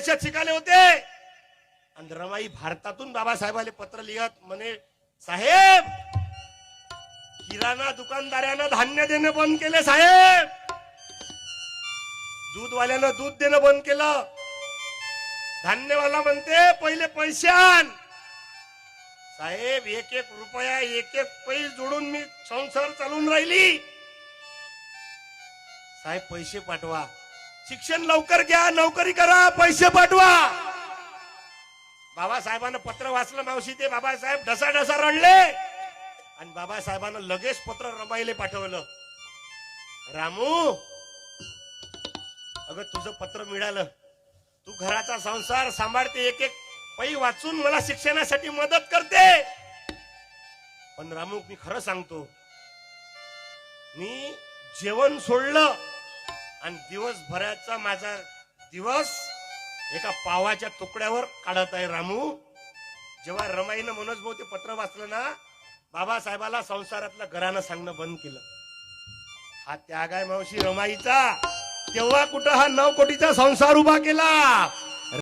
परदेशात शिकाले होते आणि रमाई भारतातून बाबासाहेबाले पत्र लिहत म्हणे, साहेब किराणा दुकानदारांना धान्य देणं बंद केले साहेब, दूधवाल्यानं दूध देणं बंद केलं, धान्यवाला म्हणते पहिले पैसे आण, साहेब एक एक रुपया एक एक पैसे जोडून मी संसार चालून राहिली, साहेब पैसे पाठवा, शिक्षण लवकर घ्या, नोकरी करा, पैसे पाठवा. बाबासाहेबांना पत्र वाचलं मावशी, ते बाबासाहेब ढसा ढसा रडले आणि बाबासाहेबांना लगेच पत्र रमाईले पाठवलं, रामू अगं तुझं पत्र मिळालं, तू घराचा संसार सांभाळते, एक एक पै वाचून मला शिक्षणासाठी मदत करते, पण रामू मी खरं सांगतो, मी जेवण सोडलं आणि दिवसभराचा माझा दिवस एका पावाच्या तुकड्यावर काढत आहे रामू. जेव्हा रमाईनं मनोज भाऊ ते पत्र वाचलं ना, बाबासाहेबाला संसारातलं घरानं सांगणं बंद केलं. हा त्याग आहे मावशी रमाईचा. तेव्हा कुठं हा 9 कोटीचा संसार उभा केला.